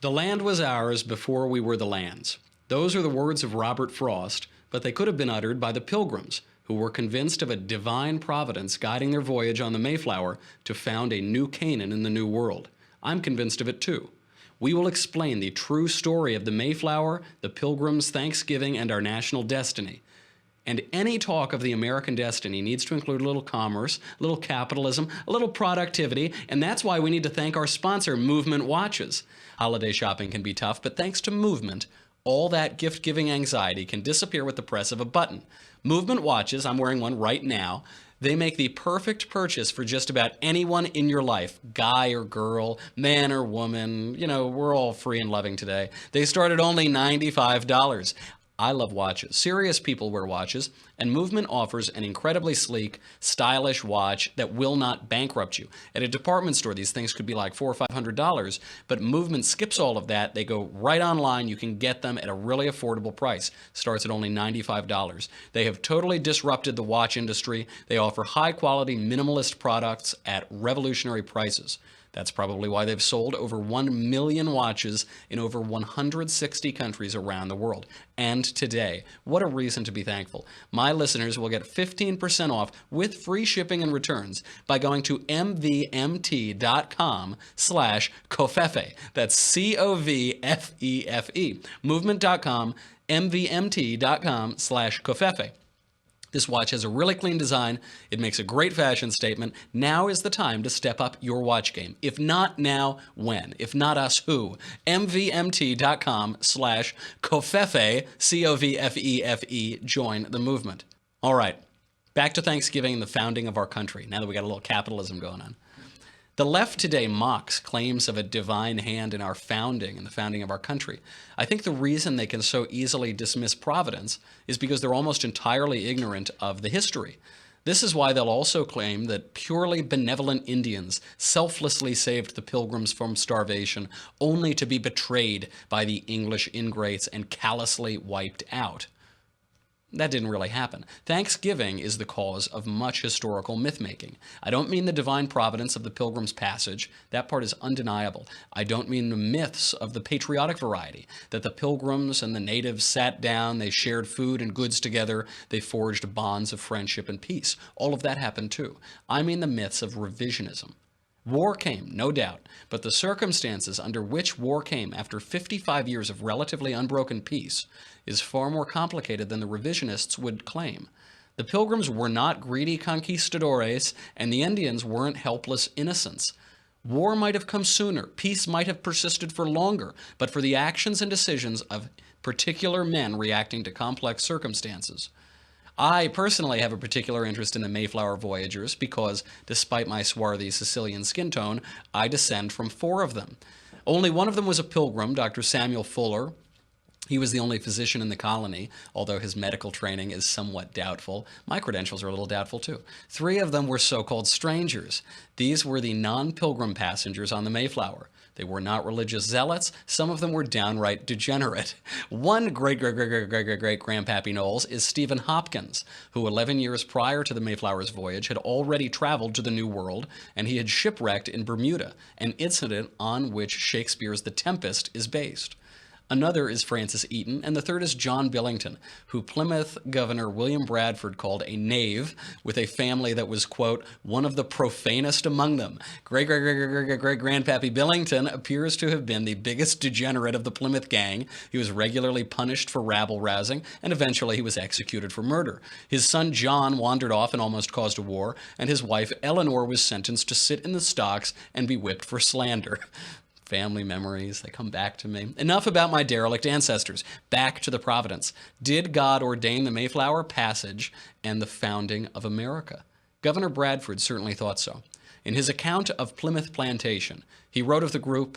The land was ours before we were the land's. Those are the words of Robert Frost, but they could have been uttered by the Pilgrims, who were convinced of a divine providence guiding their voyage on the Mayflower to found a new Canaan in the New World. I'm convinced of it too. We will explain the true story of the Mayflower, the Pilgrims' Thanksgiving, and our national destiny. And any talk of the American destiny needs to include a little commerce, a little capitalism, a little productivity, and that's why we need to thank our sponsor, Movement Watches. Holiday shopping can be tough, but thanks to Movement, all that gift-giving anxiety can disappear with the press of a button. Movement Watches, I'm wearing one right now, they make the perfect purchase for just about anyone in your life, guy or girl, man or woman. You know, we're all free and loving today. They start at only $95. I love watches. Serious people wear watches, and Movement offers an incredibly sleek, stylish watch that will not bankrupt you. At a department store, these things could be like $400 or $500, but Movement skips all of that. They go right online. You can get them at a really affordable price. Starts at only $95. They have totally disrupted the watch industry. They offer high-quality, minimalist products at revolutionary prices. That's probably why they've sold over 1 million watches in over 160 countries around the world. And today, what a reason to be thankful. My listeners will get 15% off with free shipping and returns by going to mvmt.com/covfefe. That's COVFEFE. Movement.com, mvmt.com/covfefe. This watch has a really clean design. It makes a great fashion statement. Now is the time to step up your watch game. If not now, when? If not us, who? mvmt.com/covfefe, COVFEFE. Join the movement. All right, back to Thanksgiving and the founding of our country, now that we got a little capitalism going on. The left today mocks claims of a divine hand in our founding and the founding of our country. I think the reason they can so easily dismiss Providence is because they're almost entirely ignorant of the history. This is why they'll also claim that purely benevolent Indians selflessly saved the Pilgrims from starvation, only to be betrayed by the English ingrates and callously wiped out. That didn't really happen. Thanksgiving is the cause of much historical myth-making. I don't mean the divine providence of the Pilgrim's Passage. That part is undeniable. I don't mean the myths of the patriotic variety, that the Pilgrims and the natives sat down, they shared food and goods together, they forged bonds of friendship and peace. All of that happened too. I mean the myths of revisionism. War came, no doubt, but the circumstances under which war came after 55 years of relatively unbroken peace is far more complicated than the revisionists would claim. The Pilgrims were not greedy conquistadores, and the Indians weren't helpless innocents. War might have come sooner, peace might have persisted for longer, but for the actions and decisions of particular men reacting to complex circumstances. I personally have a particular interest in the Mayflower Voyagers because, despite my swarthy Sicilian skin tone, I descend from 4 of them. Only one of them was a pilgrim, Dr. Samuel Fuller. He was the only physician in the colony, although his medical training is somewhat doubtful. My credentials are a little doubtful, too. 3 of them were so-called strangers. These were the non-pilgrim passengers on the Mayflower. They were not religious zealots. Some of them were downright degenerate. One great-great-great-great-great-great-grandpappy Knowles is Stephen Hopkins, who 11 years prior to the Mayflower's voyage had already traveled to the New World, and he had shipwrecked in Bermuda, an incident on which Shakespeare's The Tempest is based. Another is Francis Eaton, and the third is John Billington, who Plymouth Governor William Bradford called a knave with a family that was, quote, one of the profanest among them. Great-great-great-great-great-grandpappy Billington appears to have been the biggest degenerate of the Plymouth gang. He was regularly punished for rabble-rousing, and eventually he was executed for murder. His son John wandered off and almost caused a war, and his wife Eleanor was sentenced to sit in the stocks and be whipped for slander. Family memories, they come back to me. Enough about my derelict ancestors. Back to the Providence. Did God ordain the Mayflower Passage and the founding of America? Governor Bradford certainly thought so. In his account of Plymouth Plantation, he wrote of the group,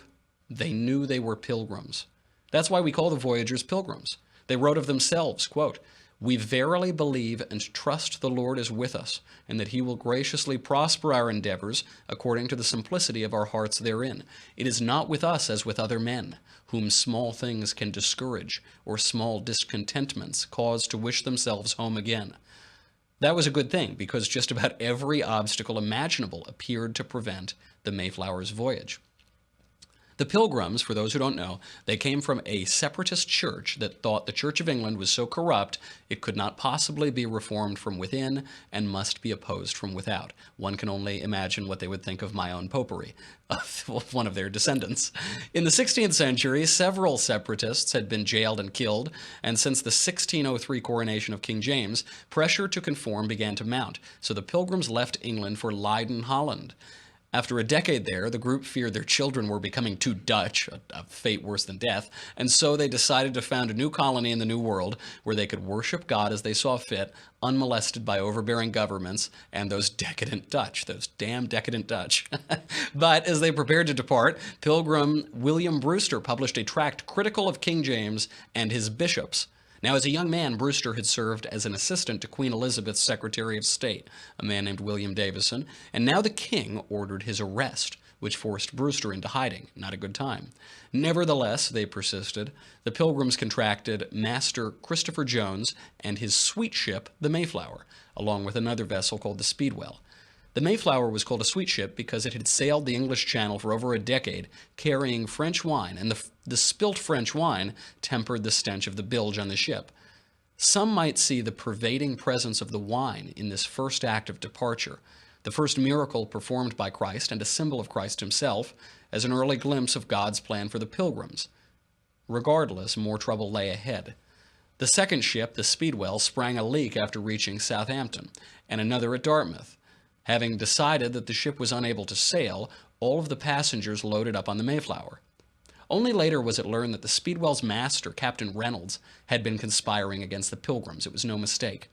"They knew they were pilgrims." That's why we call the voyagers pilgrims. They wrote of themselves, quote, "We verily believe and trust the Lord is with us, and that he will graciously prosper our endeavors according to the simplicity of our hearts therein. It is not with us as with other men, whom small things can discourage, or small discontentments cause to wish themselves home again." That was a good thing, because just about every obstacle imaginable appeared to prevent the Mayflower's voyage. The Pilgrims, for those who don't know, they came from a separatist church that thought the Church of England was so corrupt it could not possibly be reformed from within and must be opposed from without. One can only imagine what they would think of my own popery, one of their descendants. In the 16th century, several separatists had been jailed and killed, and since the 1603 coronation of King James, pressure to conform began to mount, so the Pilgrims left England for Leiden, Holland. After a decade there, the group feared their children were becoming too Dutch, a fate worse than death, and so they decided to found a new colony in the New World where they could worship God as they saw fit, unmolested by overbearing governments and those decadent Dutch, those damn decadent Dutch. But as they prepared to depart, Pilgrim William Brewster published a tract critical of King James and his bishops. Now, as a young man, Brewster had served as an assistant to Queen Elizabeth's Secretary of State, a man named William Davison, and now the king ordered his arrest, which forced Brewster into hiding. Not a good time. Nevertheless, they persisted. The Pilgrims contracted Master Christopher Jones and his sweet ship, the Mayflower, along with another vessel called the Speedwell. The Mayflower was called a sweet ship because it had sailed the English Channel for over a decade, carrying French wine, and the spilt French wine tempered the stench of the bilge on the ship. Some might see the pervading presence of the wine in this first act of departure, the first miracle performed by Christ and a symbol of Christ himself, as an early glimpse of God's plan for the Pilgrims. Regardless, more trouble lay ahead. The second ship, the Speedwell, sprang a leak after reaching Southampton, and another at Dartmouth. Having decided that the ship was unable to sail, all of the passengers loaded up on the Mayflower. Only later was it learned that the Speedwell's master, Captain Reynolds, had been conspiring against the Pilgrims. It was no mistake.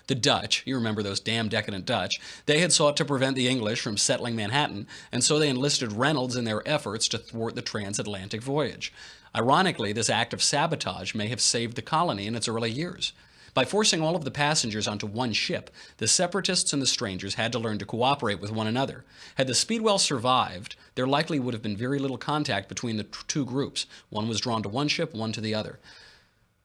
The Dutch, you remember those damn decadent Dutch, they had sought to prevent the English from settling Manhattan, and so they enlisted Reynolds in their efforts to thwart the transatlantic voyage. Ironically, this act of sabotage may have saved the colony in its early years. By forcing all of the passengers onto one ship, the separatists and the strangers had to learn to cooperate with one another. Had the Speedwell survived, there likely would have been very little contact between the two groups. One was drawn to one ship, one to the other.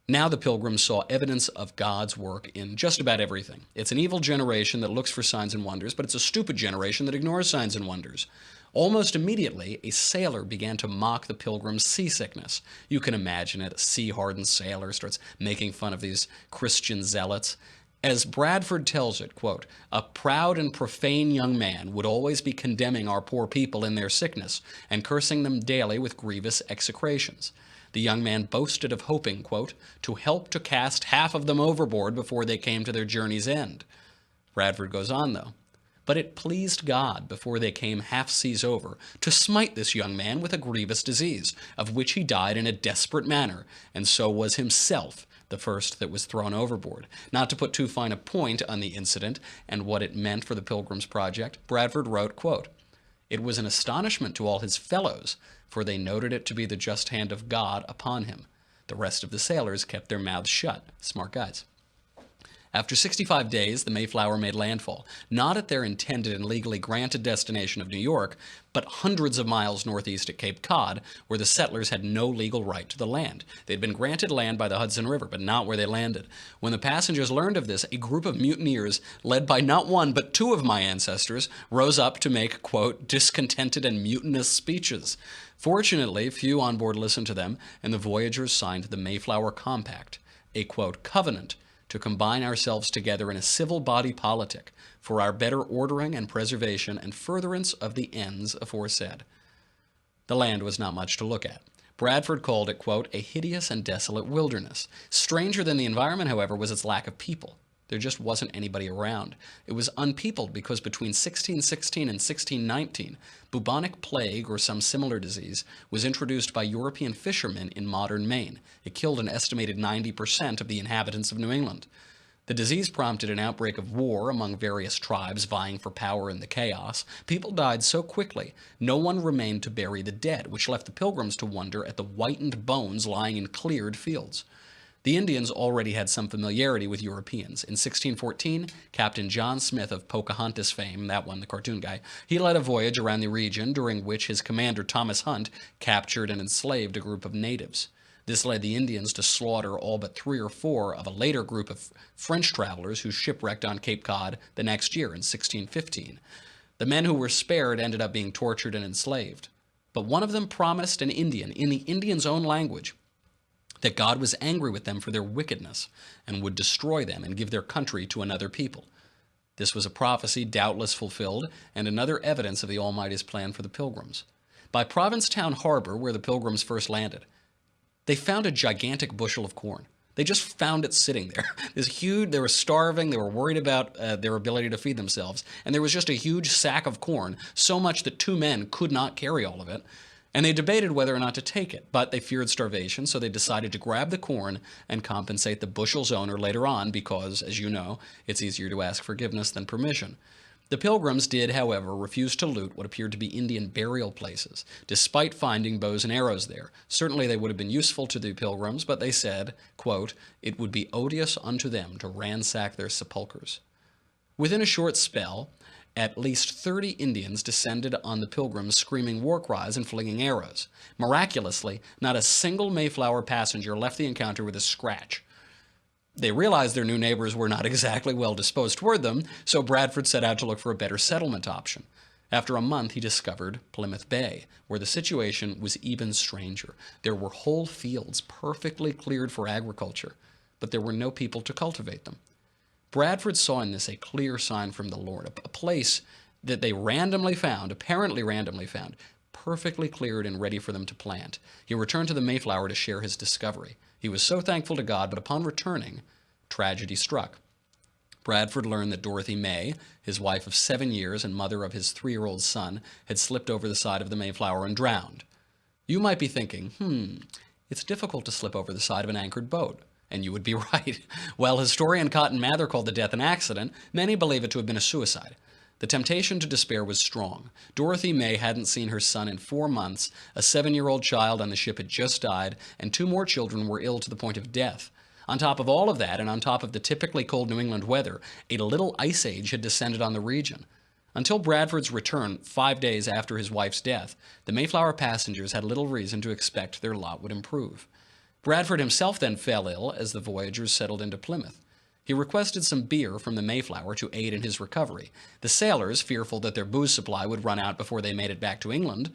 Now the Pilgrims saw evidence of God's work in just about everything. It's an evil generation that looks for signs and wonders, but it's a stupid generation that ignores signs and wonders. Almost immediately, a sailor began to mock the Pilgrims' seasickness. You can imagine it. A sea-hardened sailor starts making fun of these Christian zealots. As Bradford tells it, quote, "A proud and profane young man would always be condemning our poor people in their sickness and cursing them daily with grievous execrations. The young man boasted of hoping, quote, to help to cast half of them overboard before they came to their journey's end." Bradford goes on, though. "But it pleased God, before they came half seas over, to smite this young man with a grievous disease, of which he died in a desperate manner, and so was himself the first that was thrown overboard." Not to put too fine a point on the incident and what it meant for the Pilgrims Project, Bradford wrote, quote, "It was an astonishment to all his fellows, for they noted it to be the just hand of God upon him. The rest of the sailors kept their mouths shut." Smart guys. After 65 days, the Mayflower made landfall, not at their intended and legally granted destination of New York, but hundreds of miles northeast at Cape Cod, where the settlers had no legal right to the land. They'd been granted land by the Hudson River, but not where they landed. When the passengers learned of this, a group of mutineers, led by not one but two of my ancestors, rose up to make, quote, discontented and mutinous speeches. Fortunately, few on board listened to them, and the voyagers signed the Mayflower Compact, a, quote, covenant to combine ourselves together in a civil body politic for our better ordering and preservation and furtherance of the ends aforesaid. The land was not much to look at. Bradford called it, quote, a hideous and desolate wilderness. Stranger than the environment, however, was its lack of people. There just wasn't anybody around. It was unpeopled because between 1616 and 1619, Bubonic Plague, or some similar disease, was introduced by European fishermen in modern Maine. It killed an estimated 90% of the inhabitants of New England. The disease prompted an outbreak of war among various tribes vying for power in the chaos. People died so quickly, no one remained to bury the dead, which left the Pilgrims to wonder at the whitened bones lying in cleared fields. The Indians already had some familiarity with Europeans. In 1614, Captain John Smith of Pocahontas fame, that one, the cartoon guy, he led a voyage around the region during which his commander Thomas Hunt captured and enslaved a group of natives. This led the Indians to slaughter all but 3 or 4 of a later group of French travelers who shipwrecked on Cape Cod the next year in 1615. The men who were spared ended up being tortured and enslaved. But one of them promised an Indian, in the Indian's own language, that God was angry with them for their wickedness and would destroy them and give their country to another people. This was a prophecy doubtless fulfilled and another evidence of the Almighty's plan for the Pilgrims. By Provincetown Harbor, where the Pilgrims first landed, they found a gigantic bushel of corn. They just found it sitting there. This huge, they were starving, they were worried about their ability to feed themselves, and there was just a huge sack of corn, so much that two men could not carry all of it, and they debated whether or not to take it, but they feared starvation, so they decided to grab the corn and compensate the bushel's owner later on because, as you know, it's easier to ask forgiveness than permission. The Pilgrims did, however, refuse to loot what appeared to be Indian burial places, despite finding bows and arrows there. Certainly they would have been useful to the Pilgrims, but they said, quote, "It would be odious unto them to ransack their sepulchres." Within a short spell, at least 30 Indians descended on the Pilgrims screaming war cries and flinging arrows. Miraculously, not a single Mayflower passenger left the encounter with a scratch. They realized their new neighbors were not exactly well disposed toward them, so Bradford set out to look for a better settlement option. After a month, he discovered Plymouth Bay, where the situation was even stranger. There were whole fields perfectly cleared for agriculture, but there were no people to cultivate them. Bradford saw in this a clear sign from the Lord, a place that they apparently randomly found, perfectly cleared and ready for them to plant. He returned to the Mayflower to share his discovery. He was so thankful to God, but upon returning, tragedy struck. Bradford learned that Dorothy May, his wife of 7 years and mother of his 3-year-old son, had slipped over the side of the Mayflower and drowned. You might be thinking, it's difficult to slip over the side of an anchored boat. And you would be right. While historian Cotton Mather called the death an accident, many believe it to have been a suicide. The temptation to despair was strong. Dorothy May hadn't seen her son in 4 months, a 7-year-old child on the ship had just died, and 2 more children were ill to the point of death. On top of all of that, and on top of the typically cold New England weather, a little ice age had descended on the region. Until Bradford's return 5 days after his wife's death, the Mayflower passengers had little reason to expect their lot would improve. Bradford himself then fell ill as the Voyagers settled into Plymouth. He requested some beer from the Mayflower to aid in his recovery. The sailors, fearful that their booze supply would run out before they made it back to England,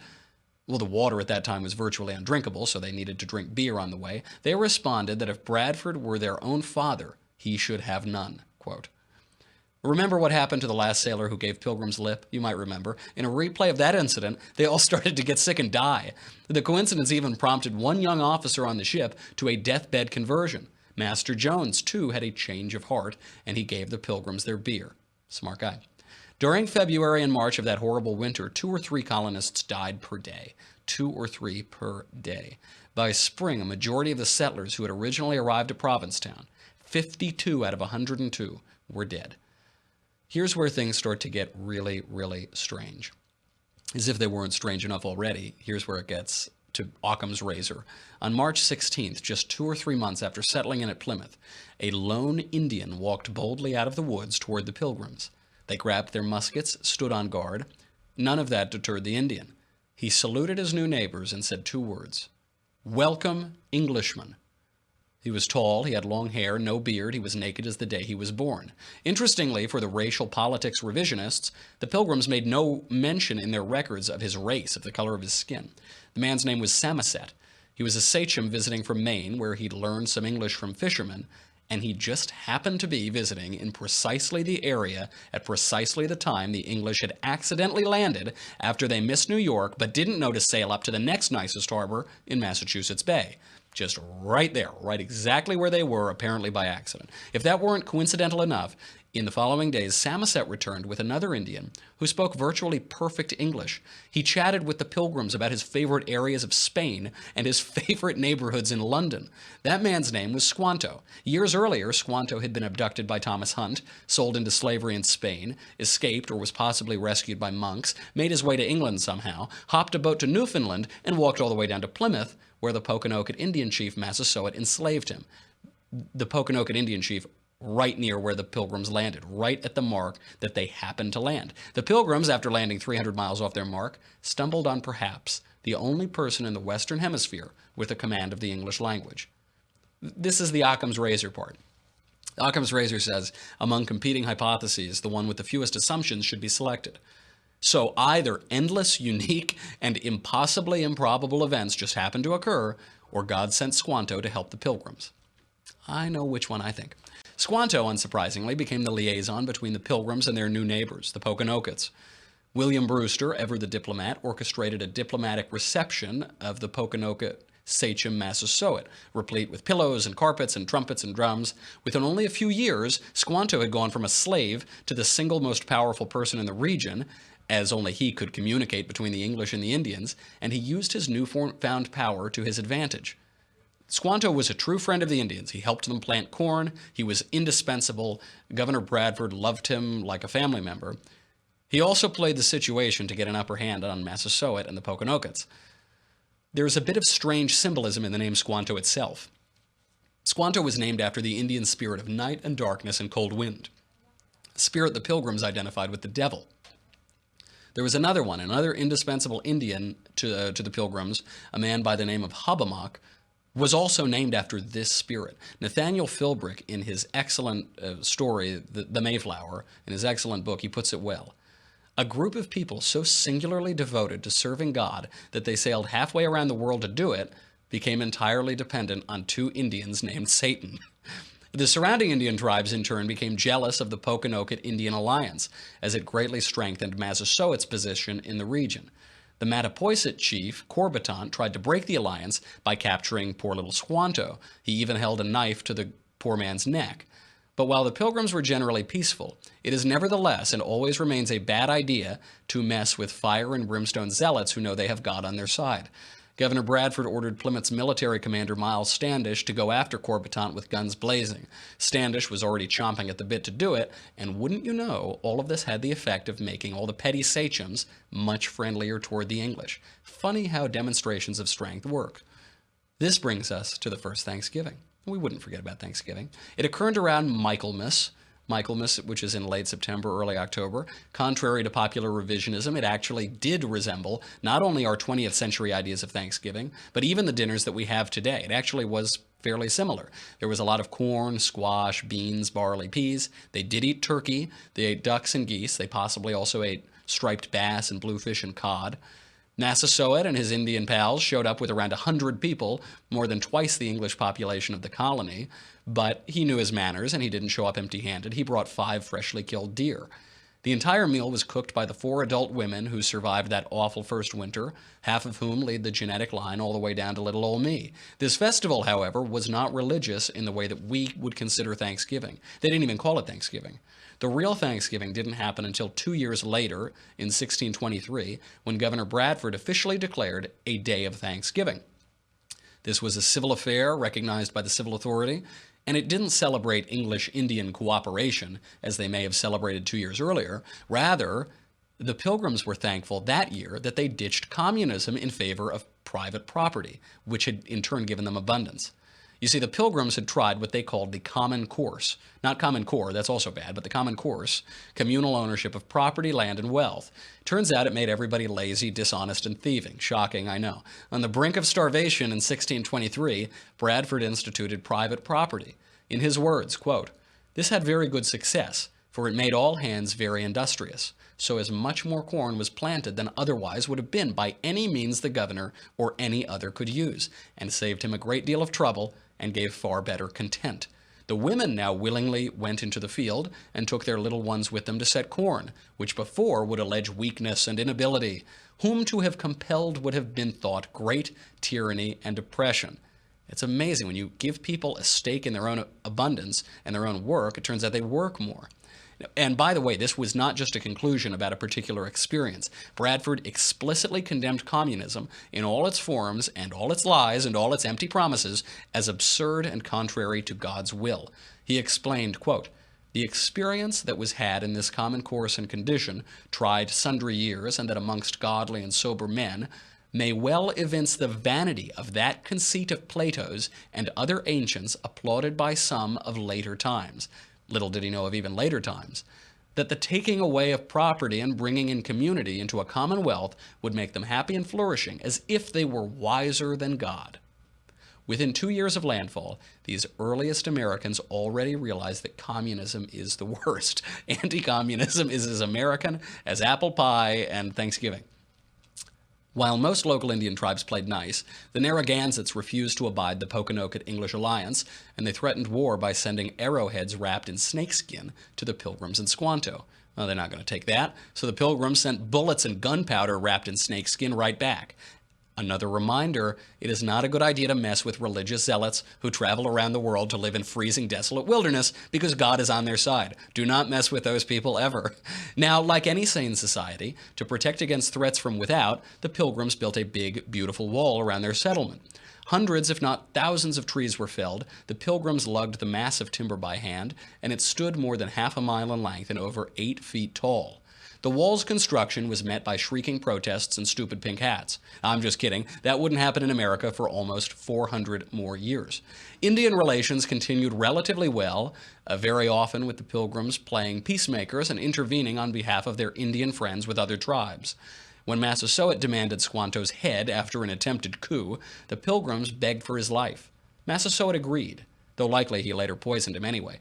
well, the water at that time was virtually undrinkable, so they needed to drink beer on the way, they responded that if Bradford were their own father, he should have none. Quote, "Remember what happened to the last sailor who gave Pilgrim's lip? You might remember. In a replay of that incident, they all started to get sick and die. The coincidence even prompted one young officer on the ship to a deathbed conversion. Master Jones, too, had a change of heart, and he gave the Pilgrims their beer." Smart guy. During February and March of that horrible winter, 2 or 3 colonists died per day. 2 or 3 per day. By spring, a majority of the settlers who had originally arrived at Provincetown, 52 out of 102, were dead. Here's where things start to get really, really strange. As if they weren't strange enough already, here's where it gets to Occam's razor. On March 16th, just 2 or 3 months after settling in at Plymouth, a lone Indian walked boldly out of the woods toward the Pilgrims. They grabbed their muskets, stood on guard. None of that deterred the Indian. He saluted his new neighbors and said 2 words, "Welcome, Englishmen." He was tall, he had long hair, no beard, he was naked as the day he was born. Interestingly, for the racial politics revisionists, the Pilgrims made no mention in their records of his race, of the color of his skin. The man's name was Samoset. He was a sachem visiting from Maine, where he'd learned some English from fishermen, and he just happened to be visiting in precisely the area at precisely the time the English had accidentally landed after they missed New York but didn't know to sail up to the next nicest harbor in Massachusetts Bay. Just right there, right exactly where they were, apparently by accident. If that weren't coincidental enough, in the following days, Samoset returned with another Indian who spoke virtually perfect English. He chatted with the Pilgrims about his favorite areas of Spain and his favorite neighborhoods in London. That man's name was Squanto. Years earlier, Squanto had been abducted by Thomas Hunt, sold into slavery in Spain, escaped or was possibly rescued by monks, made his way to England somehow, hopped a boat to Newfoundland, and walked all the way down to Plymouth, where the Pokanoket Indian chief Massasoit enslaved him. The Pokanoket Indian chief right near where the Pilgrims landed, right at the mark that they happened to land. The Pilgrims, after landing 300 miles off their mark, stumbled on perhaps the only person in the Western Hemisphere with a command of the English language. This is the Occam's razor part. Occam's razor says, among competing hypotheses, the one with the fewest assumptions should be selected. So either endless, unique, and impossibly improbable events just happened to occur, or God sent Squanto to help the Pilgrims. I know which one I think. Squanto, unsurprisingly, became the liaison between the Pilgrims and their new neighbors, the Poconokeets. William Brewster, ever the diplomat, orchestrated a diplomatic reception of the Poconoket sachem Massasoit, replete with pillows and carpets and trumpets and drums. Within only a few years, Squanto had gone from a slave to the single most powerful person in the region, as only he could communicate between the English and the Indians, and he used his newfound power to his advantage. Squanto was a true friend of the Indians. He helped them plant corn. He was indispensable. Governor Bradford loved him like a family member. He also played the situation to get an upper hand on Massasoit and the Poconokeets. There is a bit of strange symbolism in the name Squanto itself. Squanto was named after the Indian spirit of night and darkness and cold wind, a spirit the Pilgrims identified with the devil. There was another indispensable Indian to the Pilgrims, a man by the name of Hobbamock, was also named after this spirit. Nathaniel Philbrick, in his excellent story, the Mayflower, in his excellent book, he puts it well. A group of people so singularly devoted to serving God that they sailed halfway around the world to do it became entirely dependent on two Indians named Satan. The surrounding Indian tribes, in turn, became jealous of the Poconoket Indian alliance, as it greatly strengthened Massasoit's position in the region. The Mattapoisett chief, Corbitant, tried to break the alliance by capturing poor little Squanto. He even held a knife to the poor man's neck. But while the Pilgrims were generally peaceful, it is nevertheless and always remains a bad idea to mess with fire and brimstone zealots who know they have God on their side. Governor Bradford ordered Plymouth's military commander Miles Standish to go after Corbitant with guns blazing. Standish was already chomping at the bit to do it, and wouldn't you know, all of this had the effect of making all the petty sachems much friendlier toward the English. Funny how demonstrations of strength work. This brings us to the first Thanksgiving. We wouldn't forget about Thanksgiving. It occurred around Michaelmas, which is in late September, early October. Contrary to popular revisionism, it actually did resemble not only our 20th century ideas of Thanksgiving, but even the dinners that we have today. It actually was fairly similar. There was a lot of corn, squash, beans, barley, peas. They did eat turkey. They ate ducks and geese. They possibly also ate striped bass and bluefish and cod. Massasoit and his Indian pals showed up with around 100 people, more than twice the English population of the colony, but he knew his manners and he didn't show up empty-handed. He brought 5 freshly killed deer. The entire meal was cooked by the 4 adult women who survived that awful first winter, half of whom lead the genetic line all the way down to little old me. This festival, however, was not religious in the way that we would consider Thanksgiving. They didn't even call it Thanksgiving. The real Thanksgiving didn't happen until 2 years later, in 1623, when Governor Bradford officially declared a day of Thanksgiving. This was a civil affair recognized by the civil authority, and it didn't celebrate English-Indian cooperation, as they may have celebrated 2 years earlier. Rather, the Pilgrims were thankful that year that they ditched communism in favor of private property, which had in turn given them abundance. You see, the Pilgrims had tried what they called the Common Course. Not Common Core, that's also bad, but the Common Course, communal ownership of property, land, and wealth. Turns out it made everybody lazy, dishonest, and thieving. Shocking, I know. On the brink of starvation in 1623, Bradford instituted private property. In his words, quote, "This had very good success, for it made all hands very industrious, so as much more corn was planted than otherwise would have been by any means the governor or any other could use, and saved him a great deal of trouble, and gave far better content. The women now willingly went into the field and took their little ones with them to set corn, which before would allege weakness and inability, whom to have compelled would have been thought great tyranny and oppression." It's amazing. When you give people a stake in their own abundance and their own work, it turns out they work more. And by the way, this was not just a conclusion about a particular experience. Bradford explicitly condemned communism in all its forms and all its lies and all its empty promises as absurd and contrary to God's will. He explained, quote, "The experience that was had in this common course and condition, tried sundry years, and that amongst godly and sober men, may well evince the vanity of that conceit of Plato's and other ancients applauded by some of later times." Little did he know of even later times, that the taking away of property and bringing in community into a commonwealth would make them happy and flourishing, as if they were wiser than God. Within 2 years of landfall, these earliest Americans already realized that communism is the worst. Anti-communism is as American as apple pie and Thanksgiving. While most local Indian tribes played nice, the Narragansetts refused to abide the Pokanoket English alliance, and they threatened war by sending arrowheads wrapped in snakeskin to the Pilgrims in Squanto. Well, they're not going to take that, so the Pilgrims sent bullets and gunpowder wrapped in snakeskin right back. Another reminder, it is not a good idea to mess with religious zealots who travel around the world to live in freezing, desolate wilderness because God is on their side. Do not mess with those people ever. Now, like any sane society, to protect against threats from without, the Pilgrims built a big, beautiful wall around their settlement. Hundreds, if not thousands of trees were felled, the Pilgrims lugged the massive timber by hand, and it stood more than half a mile in length and over 8 feet tall. The wall's construction was met by shrieking protests and stupid pink hats. I'm just kidding. That wouldn't happen in America for almost 400 more years. Indian relations continued relatively well, very often with the Pilgrims playing peacemakers and intervening on behalf of their Indian friends with other tribes. When Massasoit demanded Squanto's head after an attempted coup, the Pilgrims begged for his life. Massasoit agreed, though likely he later poisoned him anyway.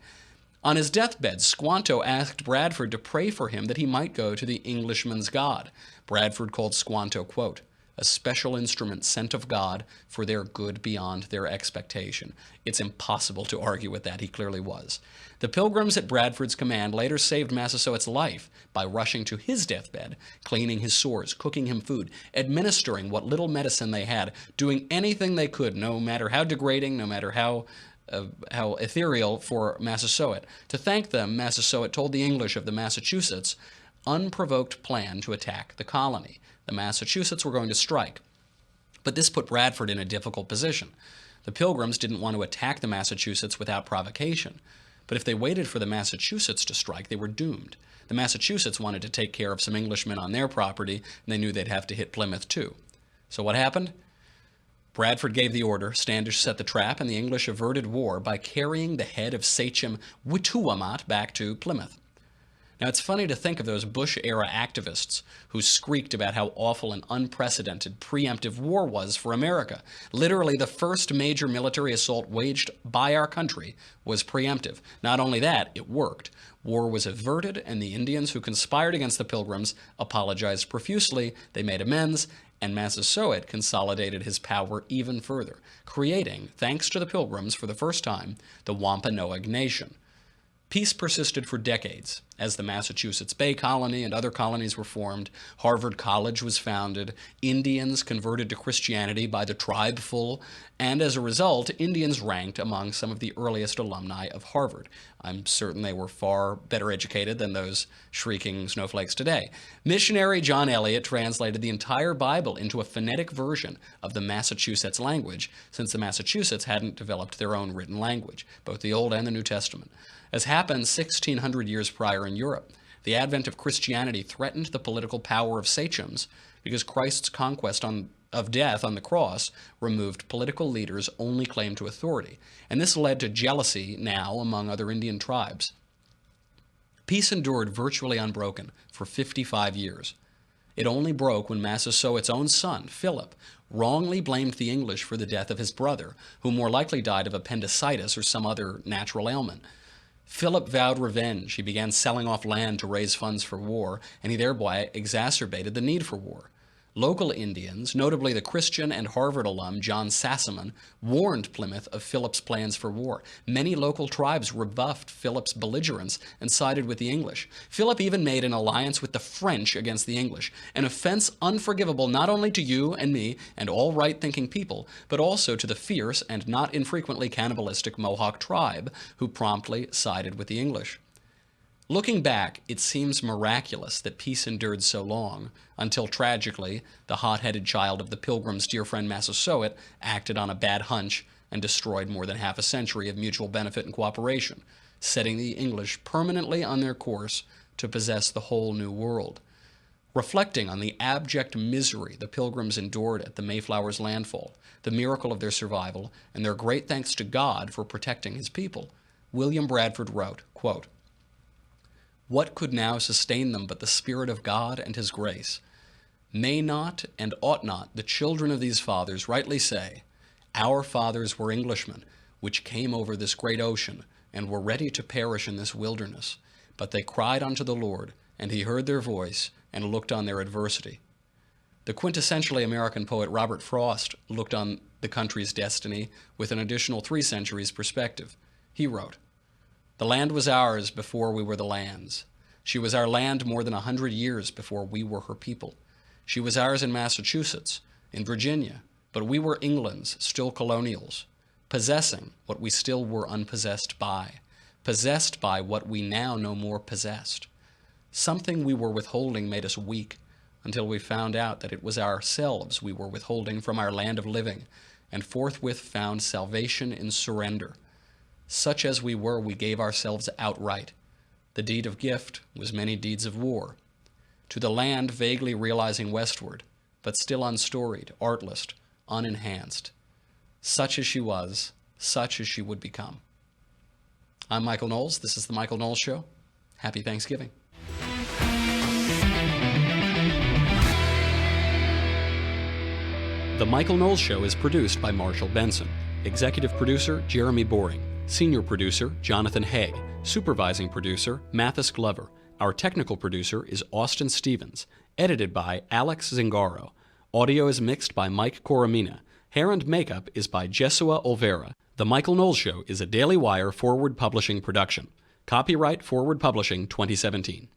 On his deathbed, Squanto asked Bradford to pray for him that he might go to the Englishman's God. Bradford called Squanto, quote, a special instrument sent of God for their good beyond their expectation. It's impossible to argue with that. He clearly was. The Pilgrims at Bradford's command later saved Massasoit's life by rushing to his deathbed, cleaning his sores, cooking him food, administering what little medicine they had, doing anything they could, no matter how degrading, no matter how ethereal for Massasoit. To thank them, Massasoit told the English of the Massachusetts' unprovoked plan to attack the colony. The Massachusetts were going to strike. But this put Bradford in a difficult position. The Pilgrims didn't want to attack the Massachusetts without provocation. But if they waited for the Massachusetts to strike, they were doomed. The Massachusetts wanted to take care of some Englishmen on their property, and they knew they'd have to hit Plymouth too. So what happened? Bradford gave the order, Standish set the trap, and the English averted war by carrying the head of Sachem Wituamat back to Plymouth. Now, it's funny to think of those Bush-era activists who skreeked about how awful and unprecedented preemptive war was for America. Literally, the first major military assault waged by our country was preemptive. Not only that, it worked. War was averted, and the Indians who conspired against the Pilgrims apologized profusely. They made amends, and Massasoit consolidated his power even further, creating, thanks to the Pilgrims for the first time, the Wampanoag Nation. Peace persisted for decades. As the Massachusetts Bay Colony and other colonies were formed, Harvard College was founded, Indians converted to Christianity by the tribeful, and as a result, Indians ranked among some of the earliest alumni of Harvard. I'm certain they were far better educated than those shrieking snowflakes today. Missionary John Eliot translated the entire Bible into a phonetic version of the Massachusetts language, since the Massachusetts hadn't developed their own written language, both the Old and the New Testament. As happened 1,600 years prior in Europe, the advent of Christianity threatened the political power of sachems because Christ's conquest of death on the cross removed political leaders' only claim to authority, and this led to jealousy now among other Indian tribes. Peace endured virtually unbroken for 55 years. It only broke when Massasoit's own son, Philip, wrongly blamed the English for the death of his brother, who more likely died of appendicitis or some other natural ailment. Philip vowed revenge. He began selling off land to raise funds for war, and he thereby exacerbated the need for war. Local Indians, notably the Christian and Harvard alum John Sassaman, warned Plymouth of Philip's plans for war. Many local tribes rebuffed Philip's belligerence and sided with the English. Philip even made an alliance with the French against the English, an offense unforgivable not only to you and me and all right-thinking people, but also to the fierce and not infrequently cannibalistic Mohawk tribe, who promptly sided with the English. Looking back, it seems miraculous that peace endured so long, until tragically, the hot-headed child of the Pilgrims' dear friend Massasoit acted on a bad hunch and destroyed more than half a century of mutual benefit and cooperation, setting the English permanently on their course to possess the whole New World. Reflecting on the abject misery the Pilgrims endured at the Mayflower's landfall, the miracle of their survival, and their great thanks to God for protecting his people, William Bradford wrote, quote, "What could now sustain them but the Spirit of God and his grace? May not and ought not the children of these fathers rightly say, Our fathers were Englishmen, which came over this great ocean, and were ready to perish in this wilderness. But they cried unto the Lord, and he heard their voice, and looked on their adversity. The quintessentially American poet Robert Frost looked on the country's destiny with an additional 3 centuries perspective. He wrote, "The land was ours before we were the land's. She was our land more than 100 years before we were her people. She was ours in Massachusetts, in Virginia, but we were England's, still colonials, possessing what we still were unpossessed by, possessed by what we now no more possessed. Something we were withholding made us weak, until we found out that it was ourselves we were withholding from our land of living, and forthwith found salvation in surrender. Such as we were, we gave ourselves outright. The deed of gift was many deeds of war. To the land vaguely realizing westward, but still unstoried, artless, unenhanced. Such as she was, such as she would become." I'm Michael Knowles. This is The Michael Knowles Show. Happy Thanksgiving. The Michael Knowles Show is produced by Marshall Benson. Executive producer, Jeremy Boring. Senior producer, Jonathan Hay. Supervising producer, Mathis Glover. Our technical producer is Austin Stevens. Edited by Alex Zingaro. Audio is mixed by Mike Coromina. Hair and makeup is by Jesua Olvera. The Michael Knowles Show is a Daily Wire Forward Publishing production. Copyright Forward Publishing 2017.